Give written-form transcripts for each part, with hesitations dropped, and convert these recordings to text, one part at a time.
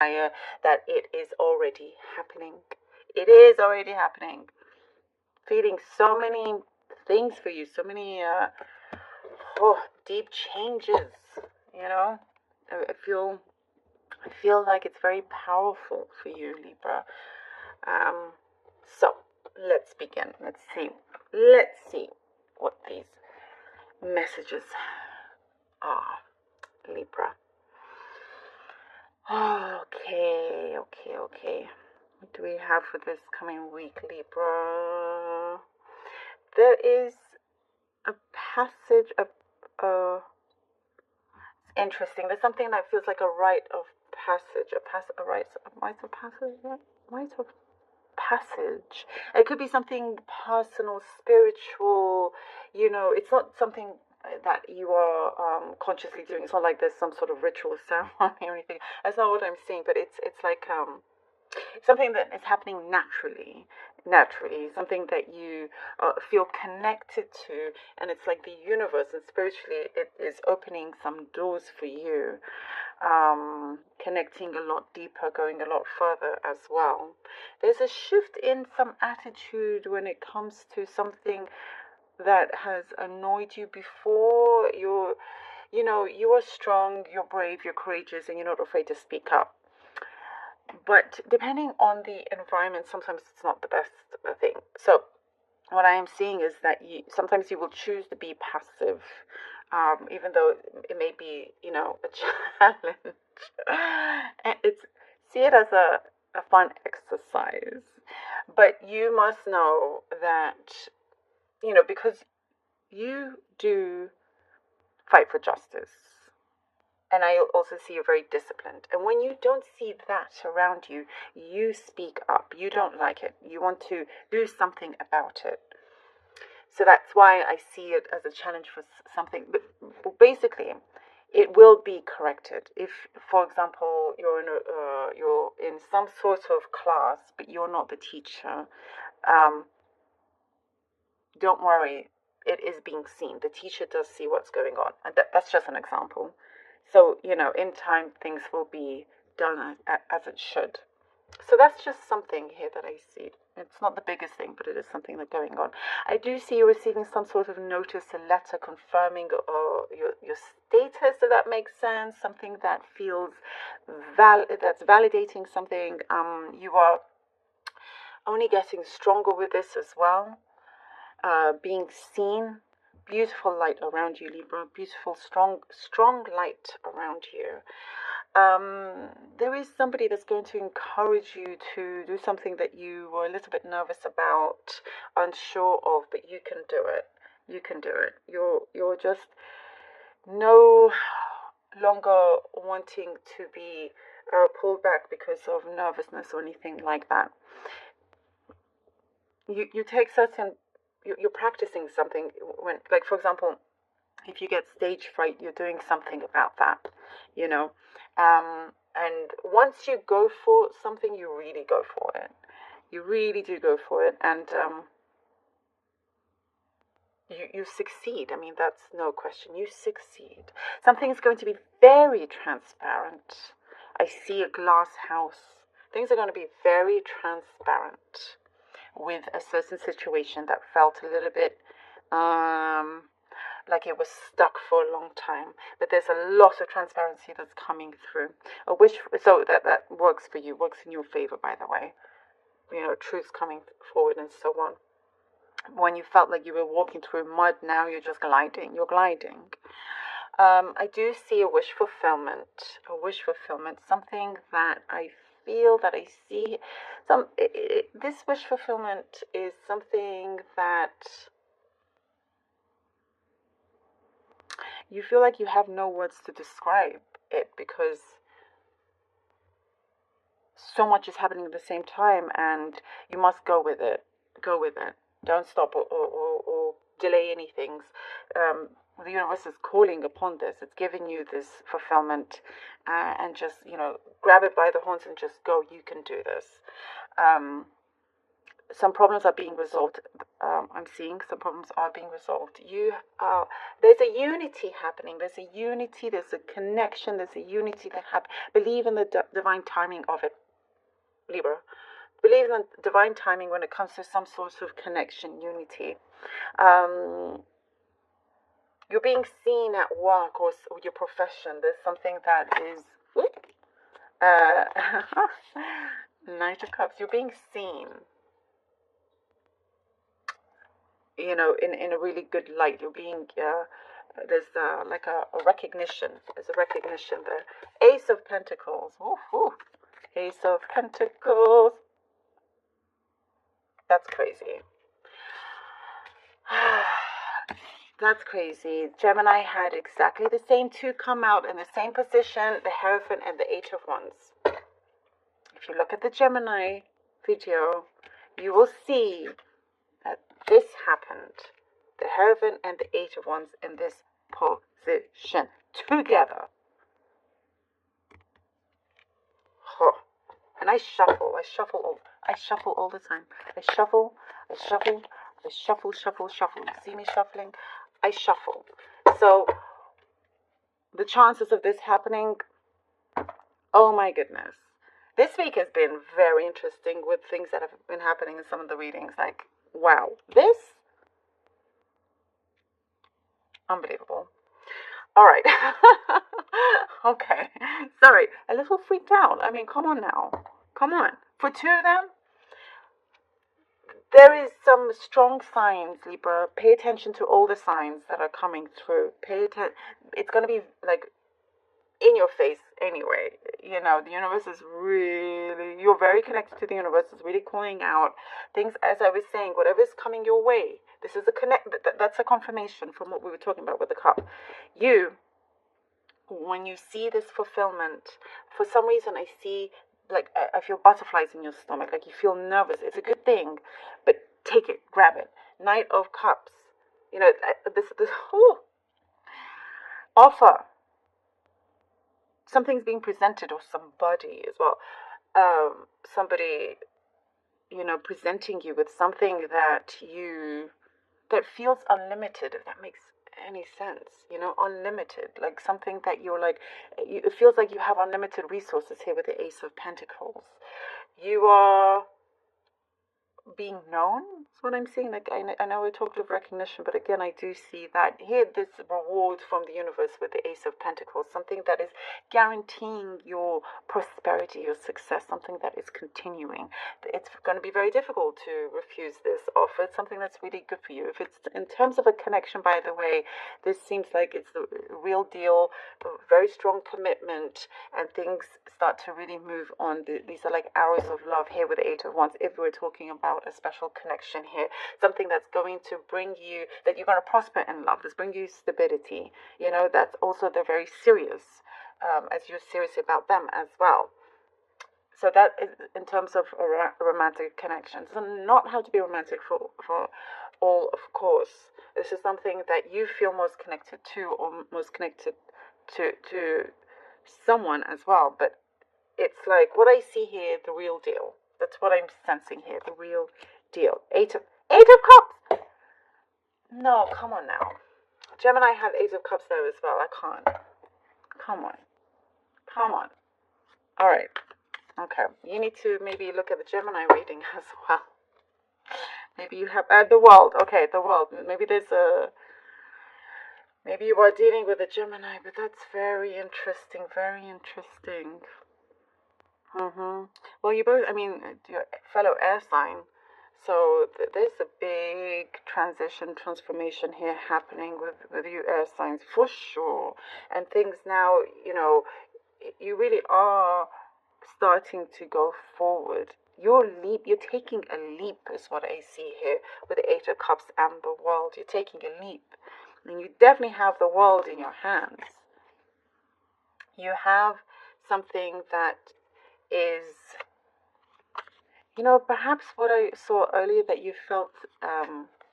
that it is already happening. It is already happening. Feeling so many things for you, so many deep changes. You know, I feel like it's very powerful for you, Libra. So let's begin. Let's see. Let's see what these messages are, Libra. Okay. What do we have for this coming week, Libra? There is a passage of interesting. There's something that feels like a rite of passage, a rite of passage, rite of passage. It could be something personal, spiritual. It's not something that you are consciously doing. It's not like there's some sort of ritual ceremony or anything. That's not what I'm saying. But it's like something that is happening naturally, something that you feel connected to, and it's like the universe, and spiritually it is opening some doors for you, connecting a lot deeper, going a lot further as well. There's a shift in some attitude when it comes to something that has annoyed you before. You are strong, you're brave, you're courageous, and you're not afraid to speak up. But depending on the environment, sometimes it's not the best thing. So what I am seeing is that sometimes you will choose to be passive, even though it may be, a challenge. See it as a fun exercise. But you must know that, because you do fight for justice. And I also see you're very disciplined. And when you don't see that around you, you speak up. You don't like it. You want to do something about it. So that's why I see it as a challenge for something. But basically, it will be corrected. If, for example, you're in some sort of class, but you're not the teacher, don't worry. It is being seen. The teacher does see what's going on. And that's just an example. So, in time, things will be done as it should. So that's just something here that I see. It's not the biggest thing, but it is something that's going on. I do see you receiving some sort of notice, a letter confirming your status, if that makes sense. Something that feels that's validating something. You are only getting stronger with this as well. Being seen. Beautiful light around you, Libra. Beautiful, strong light around you. There is somebody that's going to encourage you to do something that you were a little bit nervous about, unsure of, but you can do it. You can do it. You're just no longer wanting to be pulled back because of nervousness or anything like that. You take certain. You're practicing something when, like, for example, if you get stage fright, you're doing something about that, and once you go for something, you really go for it. You really do go for it, and you succeed. I mean, that's no question. You succeed. Something's going to be very transparent. I see a glass house. Things are going to be very transparent with a certain situation that felt a little bit like it was stuck for a long time. But there's a lot of transparency that's coming through. So that works for you, works in your favor, by the way. Truth's coming forward and so on. When you felt like you were walking through mud, now you're just gliding. You're gliding. I do see a wish fulfillment. Something that I feel that I see. This wish fulfillment is something that you feel like you have no words to describe it, because so much is happening at the same time, and you must go with it. Don't stop or delay anything. The universe is calling upon this. It's giving you this fulfillment, and just grab it by the horns and just go. You can do this. some problems are being resolved. I'm seeing some problems are being resolved. There's a unity happening. There's a unity. There's a connection. There's a unity that happens. Believe in the divine timing of it, Libra. Believe in the divine timing when it comes to some sort of connection, unity. You're being seen at work or your profession. There's something that is Knight of Cups. You're being seen, you know, in a really good light. You're being there's like a recognition. There's a recognition there. Ace of Pentacles. Ooh. Ace of Pentacles. That's crazy. That's crazy. Gemini had exactly the same two come out in the same position, the Hierophant and the Eight of Wands. If you look at the Gemini video, you will see that this happened. The Hierophant and the Eight of Wands in this position together. And I shuffle all the time. I shuffle. You see me shuffling? I shuffle. So the chances of this happening, oh my goodness. This week has been very interesting with things that have been happening in some of the readings. Like, wow, this, unbelievable. All right. Okay. Sorry, a little freaked out. I mean, come on now. Come on. For two of them, there is some strong signs, Libra. Pay attention to all the signs that are coming through. It's going to be like in your face anyway. You know, the universe is really, you're very connected to the universe. It's really calling out things, as I was saying, whatever's coming your way. This is that's a confirmation from what we were talking about with the cup. When you see this fulfillment, for some reason I see, like, I feel butterflies in your stomach, like you feel nervous. It's a good thing, but take it, grab it. Knight of Cups. You know, this offer. Something's being presented, or somebody as well. Somebody, you know, presenting you with something that feels unlimited, if that makes any sense. You know, unlimited, like something that you're like, it feels like you have unlimited resources here with the Ace of Pentacles. You are being known, is what I'm seeing. Like, I know we talked of recognition, but again, I do see that here, this reward from the universe with the Ace of Pentacles, something that is guaranteeing your prosperity, your success, something that is continuing. It's going to be very difficult to refuse this offer. It's something that's really good for you. If it's in terms of a connection, by the way, this seems like it's the real deal, a very strong commitment, and things start to really move on. These are like arrows of love here with the Eight of Wands, if we're talking about a special connection here, something that's going to bring you, that you're going to prosper in love, that's bring you stability. You know, that's also, they're very serious, as you're serious about them as well. So that is in terms of a romantic connection. It does not have to be romantic for all, of course. This is something that you feel most connected to, or most connected to someone as well. But it's like what I see here, the real deal. That's what I'm sensing here, the real deal. Eight of Cups. No, come on now. Gemini have Eight of Cups there as well. I can't. Come on. All right. Okay. You need to maybe look at the Gemini reading as well. Maybe you have the world. Okay, the world. Maybe maybe you are dealing with a Gemini, but that's very interesting. Very interesting. Well, you both, I mean, your fellow air sign. So there's a big transformation here happening with you air signs, for sure. And things now, you know, you really are starting to go forward. You're taking a leap, is what I see here with the Eight of Cups and the world. You're taking a leap. And you definitely have the world in your hands. You have something that is, you know, perhaps what I saw earlier, that you felt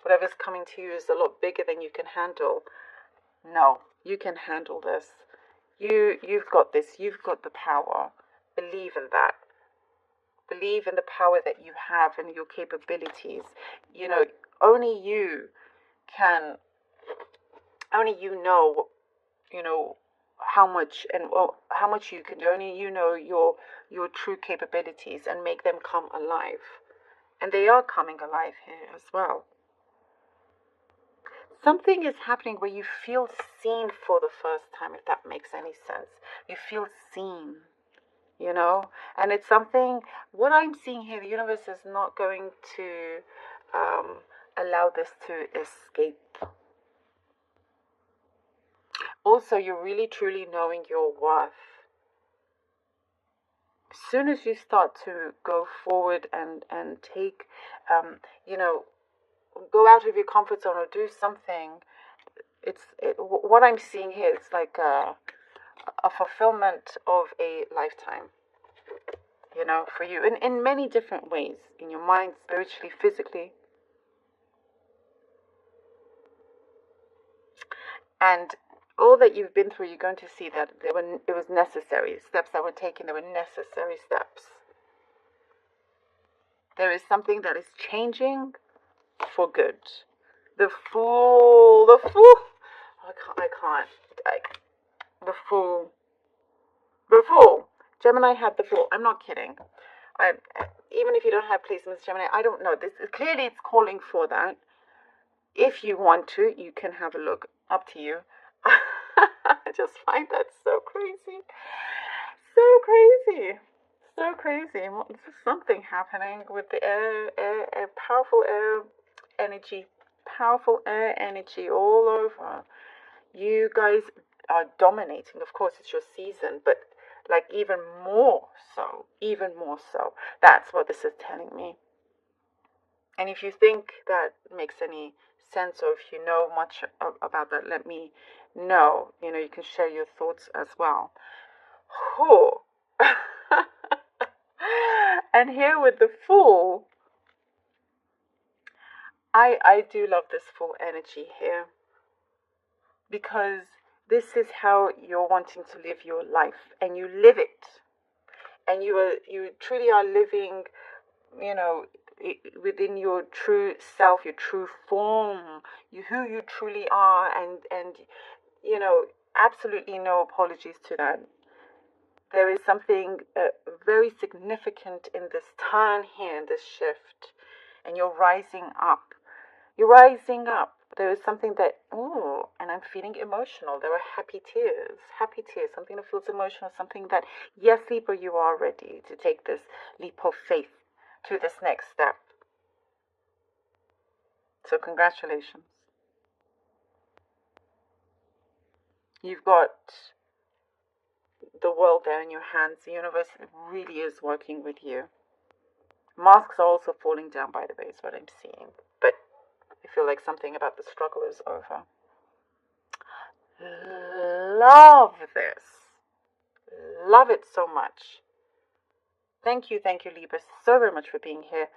whatever's coming to you is a lot bigger than you can handle. No, you can handle this. You've got this. You've got the power. Believe in that. believe in the power that you have and your capabilities. You know, only you can, only you know, how much and how much you can do. Only you know your true capabilities and make them come alive. And they are coming alive here as well. Something is happening where you feel seen for the first time, if that makes any sense. You feel seen, and it's something, what I'm seeing here, the universe is not going to allow this to escape. Also, you're really truly knowing your worth. As soon as you start to go forward and take, go out of your comfort zone or do something, what I'm seeing here, it's like a fulfillment of a lifetime, for you in many different ways, in your mind, spiritually, physically. And all that you've been through, you're going to see that it was necessary. Steps that were taken, they were necessary steps. There is something that is changing for good. The Fool. I can't. The Fool. Gemini had the Fool. I'm not kidding. Even if you don't have placements, Gemini, I don't know. Clearly it's calling for that. If you want to, you can have a look. Up to you. I just find that so crazy. So crazy. There's something happening with the air, powerful air energy all over. You guys are dominating. Of course, it's your season, but like even more so. That's what this is telling me. And if you think that makes any sense, or if you know much about that, let me know. You can share your thoughts as well. Oh. And here with the Fool, I do love this Fool energy here, because this is how you're wanting to live your life, and you live it, and you truly are living, within your true self, your true form, who you truly are, and absolutely no apologies to that. There is something very significant in this turn here, in this shift, and you're rising up. There is something that, and I'm feeling emotional. There are happy tears, something that feels emotional, something that, yes, Libra, you are ready to take this leap of faith to this next step. So congratulations. You've got the world there in your hands. The universe really is working with you. Masks are also falling down, by the way, is what I'm seeing. But I feel like something about the struggle is over. Love this. Love it so much. Thank you, Libra, so very much for being here.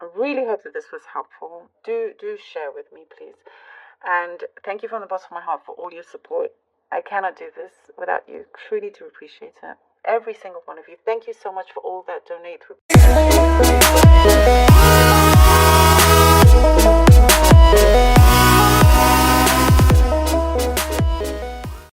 I really hope that this was helpful. Do share with me, please. And thank you from the bottom of my heart for all your support. I cannot do this without you. Truly do appreciate it. Every single one of you. Thank you so much for all that donate through.